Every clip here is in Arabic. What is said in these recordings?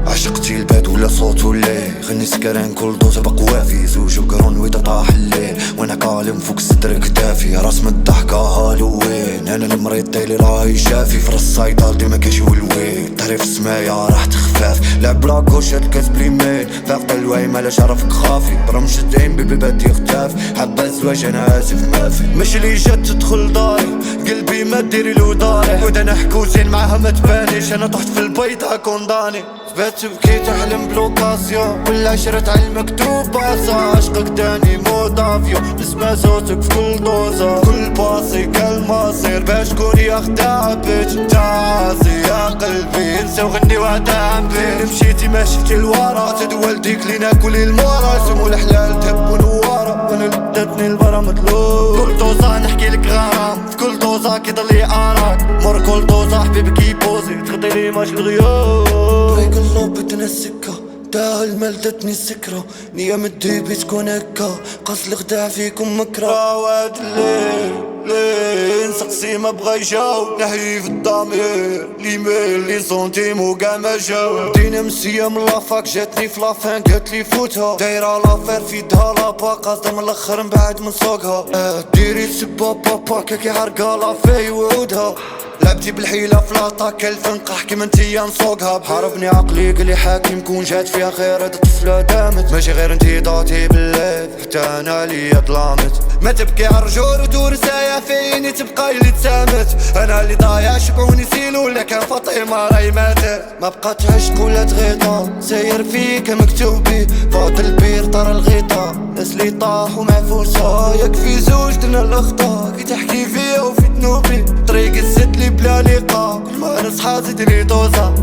عشقتي الباد ولا صوتو الليل، غني سكران كل دوزة بقوافي، زوج وقرون وإذا طاح الليل وانا كالم فوق صدر كتافي. راس من الضحكة هالوين، انا المريض دايلي راهي شافي، في راس الصيدال ديما كيجيو الوين. تعرف السماية راح تخفاف، لعب لاكوش هاد الكاس بليمين، فاقد الواي مالا شرفك خافي، برمش الدين بيبات يختاف، حبة الزواج انا اسف مافي. مش اللي جات تدخل داري، قلبي ما ديري له داري، ودا نحكو زين معاها ما تبانيش، انا طحت في البيضة كونداني. بات تبكي تحلم بلوكاسيون، ولا عشرة على المكتوب باصة، عشقك داني مودافيو، نسمع صوتك في كل دوزة، كل باصي كالمصير باش تكوني اخدع بيتش تعاصي يا قلبي، انسى وغني وعدام بين مشيتي ما شفتي الورا، تدول ديك لي ناكل المورا، سمو الحلال تهب ونورا، وانا لدتني البرا مطلوب. كل دوزة نحكي لك غرام، في كل دوزة كيضلي اراك، مر كل دوزة حبيبك يبوزي، تغطي لي ماش الغيوب. بيتنا السكة دا الملدتني السكرة، نية مدي بتكون هكا، قص الخداع فيكم مكرة. واد الليل لين سقسي ما بغا يجاوب، نحي في الضمير ليميل لي سونتيم وكاع ما جاوب. دينا مسية من لافاك جاتني في لافان قالتلي فوتها، دايرة لافير فيدها لابا قاصدة من الاخر من بعد من سوقها. ديري تسبا بابا كي عرقا لافي وعودها، لعبتي بالحيلة فلاطة كالفنقح كيما انتيا نسوقها. بحاربني عقلي قلي حاكم كون جات فيها خير هاد الطفلة دامت، ماشي غير انتي ضعتي بالليل حتى انا ليا ظلامت. ما تبكي عالرجول ودور سايا فيني تبقى اللي تسامت، انا اللي ضايع شبعوني سيلو ولا كان فاطمة راهي ماتت. ما بقات عشق ولا تغيطة، ساير فيك مكتوبي فوق البير طار الغيطة، ناس اللي طاحوا معفوسة، يكفي زوج درنا الاخطاء كي تحكي فيا وفي ذنوبي، طريق الزد لي بلا لقاء، كل ما نصحى زدني دوزة.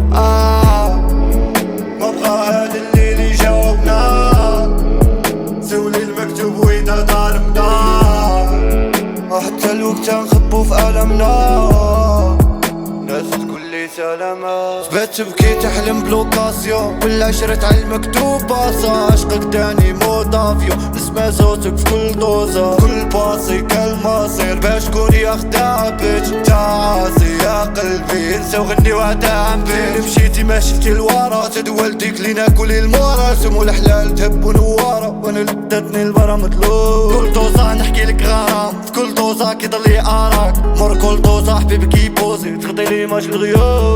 ما بغا هاد الليل يجاوبنا، سولي المكتوب وإذا ظالمنا، حتى الوقت نخبو في ألمنا، ناس تقول لي سلامات. بات تبكي تحلم بلوكاسيون، ولا عشرة على المكتوب باصة، عشقك داني مودافيو، نسمع صوتك في كل دوزة، كل باصي كالمصير باش تكوني اخدع بيتش تعاصي يا قلبي، انسى وغني وعدام بين مشيتي ما شفتي الورا، تدول ديك لي ناكل المورا، سمو الحلال تهب ونورا، وانا لدتني البرا مطلوب. كل دوزة نحكي لك غرام، في كل دوزة كيضلي اراك، مر كل دوزة حبيبك يبوزي، تغطي لي ماش الغيوب.